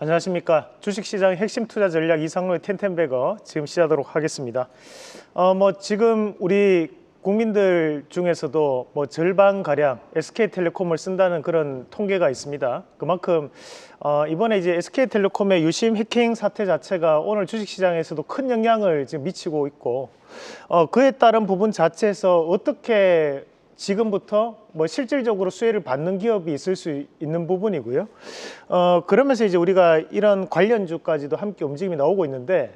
안녕하십니까. 주식시장 핵심 투자 전략 이상로의 텐텐베거 지금 시작하도록 하겠습니다. 지금 우리 국민들 중에서도 절반가량 SK텔레콤을 쓴다는 그런 통계가 있습니다. 그만큼 이번에 이제 SK텔레콤의 유심 해킹 사태 자체가 오늘 주식시장에서도 큰 영향을 지금 미치고 있고, 그에 따른 부분 자체에서 어떻게 지금부터 실질적으로 수혜를 받는 기업이 있을 수 있는 부분이고요. 그러면서 이제 우리가 이런 관련주까지도 함께 움직임이 나오고 있는데,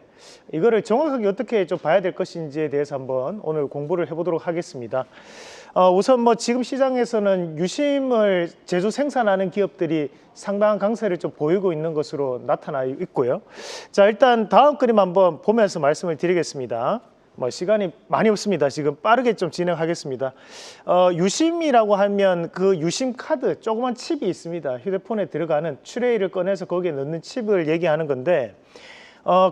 이거를 정확하게 어떻게 좀 봐야 될 것인지에 대해서 한번 오늘 공부를 해보도록 하겠습니다. 우선 지금 시장에서는 유심을 제조 생산하는 기업들이 상당한 강세를 좀 보이고 있는 것으로 나타나 있고요. 자, 일단 다음 그림 한번 보면서 말씀을 드리겠습니다. 시간이 많이 없습니다. 지금 빠르게 좀 진행하겠습니다. 유심이라고 하면 그 유심 카드, 조그만 칩이 있습니다. 휴대폰에 들어가는 트레이를 꺼내서 거기에 넣는 칩을 얘기하는 건데,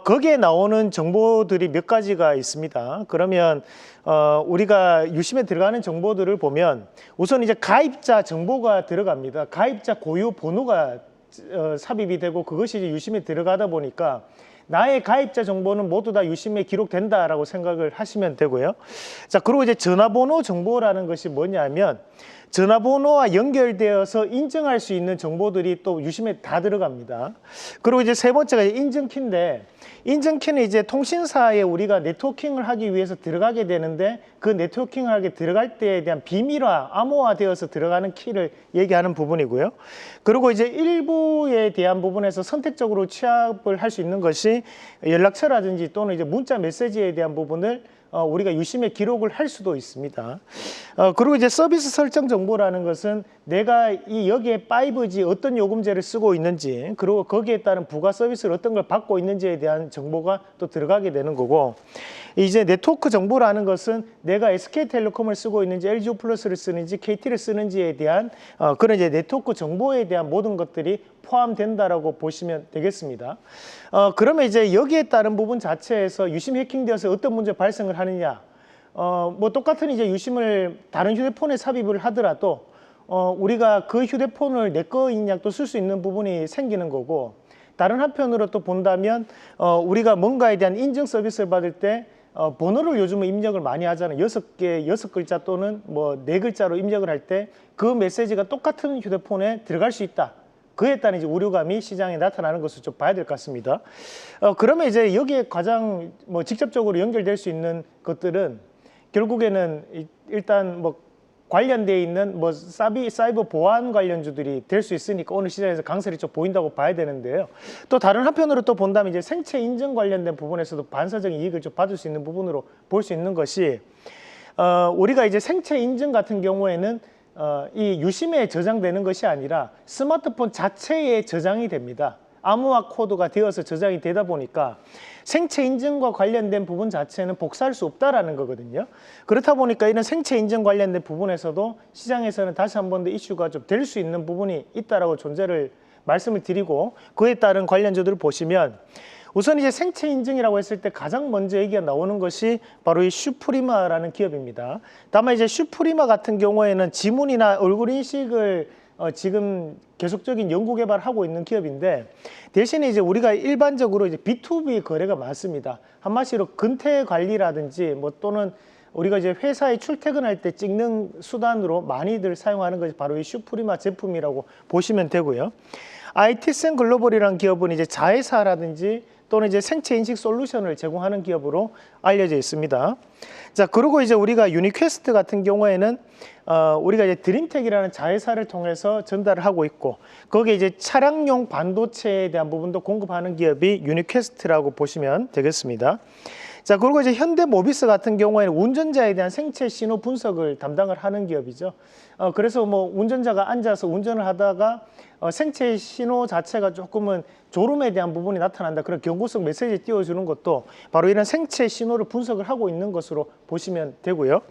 거기에 나오는 정보들이 몇 가지가 있습니다. 그러면 우리가 유심에 들어가는 정보들을 보면 우선 이제 가입자 정보가 들어갑니다. 가입자 고유 번호가 삽입이 되고, 그것이 이제 유심에 들어가다 보니까 나의 가입자 정보는 모두 다 유심에 기록된다라고 생각을 하시면 되고요. 자, 그리고 이제 전화번호 정보라는 것이 뭐냐면, 전화번호와 연결되어서 인증할 수 있는 정보들이 또 유심에 다 들어갑니다. 그리고 이제 세 번째가 인증키인데, 인증키는 이제 통신사에 우리가 네트워킹을 하기 위해서 들어가게 되는데, 그 네트워킹을 하게 들어갈 때에 대한 비밀화, 암호화되어서 들어가는 키를 얘기하는 부분이고요. 그리고 이제 일부에 대한 부분에서 선택적으로 취합을 할 수 있는 것이 연락처라든지 또는 이제 문자 메시지에 대한 부분을 우리가 유심에 기록을 할 수도 있습니다. 그리고 이제 서비스 설정 정보라는 것은 내가 여기에 5G 어떤 요금제를 쓰고 있는지, 그리고 거기에 따른 부가 서비스를 어떤 걸 받고 있는지에 대한 정보가 또 들어가게 되는 거고, 이제 네트워크 정보라는 것은 내가 SK텔레콤을 쓰고 있는지 LG플러스를 쓰는지 KT를 쓰는지에 대한 그런 이제 네트워크 정보에 대한 모든 것들이 포함된다라고 보시면 되겠습니다. 그러면 이제 여기에 따른 부분 자체에서 유심 해킹되어서 어떤 문제 발생을 하느냐, 똑같은 이제 유심을 다른 휴대폰에 삽입을 하더라도 우리가 그 휴대폰을 내 거인 양 또 쓸 수 있는 부분이 생기는 거고, 다른 한편으로 또 본다면 우리가 뭔가에 대한 인증 서비스를 받을 때 번호를 요즘은 입력을 많이 하잖아요. 6글자 또는 4글자로 입력을 할 때 그 메시지가 똑같은 휴대폰에 들어갈 수 있다. 그에 따른 이제 우려감이 시장에 나타나는 것을 좀 봐야 될 것 같습니다. 그러면 이제 여기에 가장 직접적으로 연결될 수 있는 것들은 결국에는 일단 관련되어 있는 사이버 보안 관련주들이 될 수 있으니까 오늘 시장에서 강세를 좀 보인다고 봐야 되는데요. 또 다른 한편으로 또 본다면 이제 생체 인증 관련된 부분에서도 반사적인 이익을 좀 받을 수 있는 부분으로 볼 수 있는 것이, 우리가 이제 생체 인증 같은 경우에는 이 유심에 저장되는 것이 아니라 스마트폰 자체에 저장이 됩니다. 암호화 코드가 되어서 저장이 되다 보니까 생체 인증과 관련된 부분 자체는 복사할 수 없다라는 거거든요. 그렇다 보니까 이런 생체 인증 관련된 부분에서도 시장에서는 다시 한 번 더 이슈가 좀 될 수 있는 부분이 있다라고 존재를 말씀을 드리고, 그에 따른 관련주들을 보시면 우선 이제 생체 인증이라고 했을 때 가장 먼저 얘기가 나오는 것이 바로 이 슈프리마라는 기업입니다. 다만 이제 슈프리마 같은 경우에는 지문이나 얼굴 인식을 지금 계속적인 연구 개발하고 있는 기업인데, 대신에 이제 우리가 일반적으로 이제 B2B 거래가 많습니다. 한마디로 근태 관리라든지 또는 우리가 이제 회사에 출퇴근할 때 찍는 수단으로 많이들 사용하는 것이 바로 이 슈프리마 제품이라고 보시면 되고요. IT센 글로벌이라는 기업은 이제 자회사라든지 또는 이제 생체 인식 솔루션을 제공하는 기업으로 알려져 있습니다. 자, 그리고 이제 우리가 유니퀘스트 같은 경우에는 우리가 이제 드림텍이라는 자회사를 통해서 전달을 하고 있고, 거기에 이제 차량용 반도체에 대한 부분도 공급하는 기업이 유니퀘스트라고 보시면 되겠습니다. 자, 그리고 이제 현대모비스 같은 경우에는 운전자에 대한 생체 신호 분석을 담당을 하는 기업이죠. 그래서 운전자가 앉아서 운전을 하다가 생체 신호 자체가 조금은 졸음에 대한 부분이 나타난다, 그런 경고성 메시지 띄워주는 것도 바로 이런 생체 신호를 분석을 하고 있는 것으로 보시면 되고요.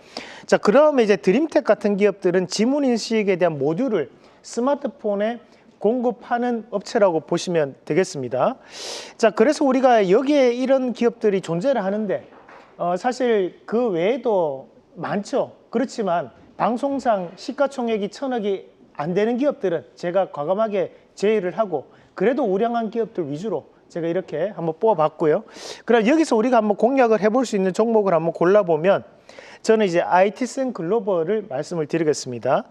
자, 그다음에 이제 드림텍 같은 기업들은 지문 인식에 대한 모듈을 스마트폰에 공급하는 업체라고 보시면 되겠습니다. 자, 그래서 우리가 여기에 이런 기업들이 존재를 하는데, 사실 그 외에도 많죠. 그렇지만 방송상 시가총액이 1,000억이 안 되는 기업들은 제가 과감하게 제의를 하고, 그래도 우량한 기업들 위주로 제가 이렇게 한번 뽑아봤고요. 그럼 여기서 우리가 한번 공략을 해볼 수 있는 종목을 한번 골라보면 저는 이제 IT센 글로벌을 말씀을 드리겠습니다.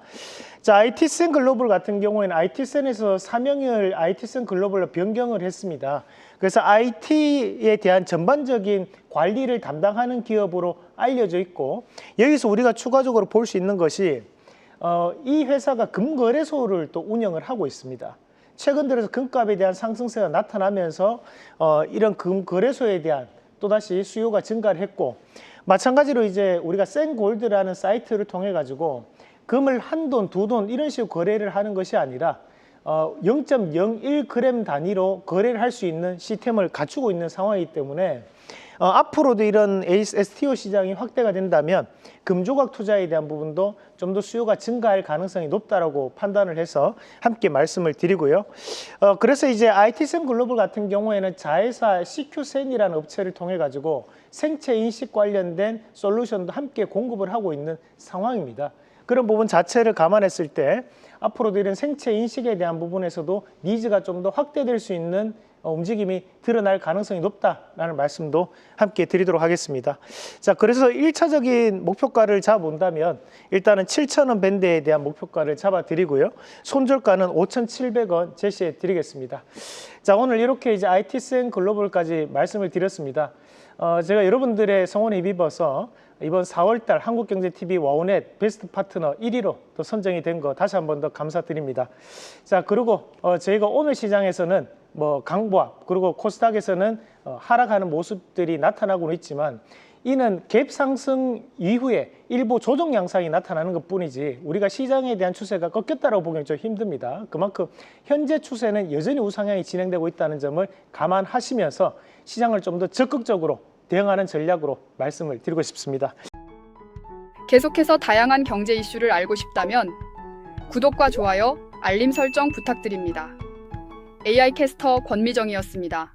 자, IT센 글로벌 같은 경우에는 IT센에서 사명을 IT센 글로벌로 변경을 했습니다. 그래서 IT에 대한 전반적인 관리를 담당하는 기업으로 알려져 있고, 여기서 우리가 추가적으로 볼 수 있는 것이 이 회사가 금거래소를 또 운영을 하고 있습니다. 최근 들어서 금값에 대한 상승세가 나타나면서 이런 금거래소에 대한 또다시 수요가 증가를 했고, 마찬가지로 이제 우리가 센골드라는 사이트를 통해 가지고 금을 한 돈, 두 돈 이런 식으로 거래를 하는 것이 아니라 0.01g 단위로 거래를 할 수 있는 시스템을 갖추고 있는 상황이기 때문에 앞으로도 이런 STO 시장이 확대가 된다면 금조각 투자에 대한 부분도 좀 더 수요가 증가할 가능성이 높다라고 판단을 해서 함께 말씀을 드리고요. 그래서 이제 IT센 글로벌 같은 경우에는 자회사 CQ센이라는 업체를 통해 가지고 생체 인식 관련된 솔루션도 함께 공급을 하고 있는 상황입니다. 그런 부분 자체를 감안했을 때 앞으로도 이런 생체 인식에 대한 부분에서도 니즈가 좀 더 확대될 수 있는 움직임이 드러날 가능성이 높다라는 말씀도 함께 드리도록 하겠습니다. 자, 그래서 1차적인 목표가를 잡아본다면 일단은 7,000원 밴드에 대한 목표가를 잡아드리고요. 손절가는 5,700원 제시해 드리겠습니다. 자, 오늘 이렇게 이제 IT센 글로벌까지 말씀을 드렸습니다. 제가 여러분들의 성원에 힘입어서 이번 4월달 한국경제TV 와우넷 베스트 파트너 1위로 또 선정이 된 거 다시 한 번 더 감사드립니다. 자, 그리고 저희가 오늘 시장에서는 강보합 그리고 코스닥에서는 하락하는 모습들이 나타나고는 있지만 이는 갭 상승 이후에 일부 조정 양상이 나타나는 것뿐이지 우리가 시장에 대한 추세가 꺾였다고 보기는 좀 힘듭니다. 그만큼 현재 추세는 여전히 우상향이 진행되고 있다는 점을 감안하시면서 시장을 좀 더 적극적으로 대응하는 전략으로 말씀을 드리고 싶습니다. 계속해서 다양한 경제 이슈를 알고 싶다면 구독과 좋아요, 알림 설정 부탁드립니다. AI 캐스터 권미정이었습니다.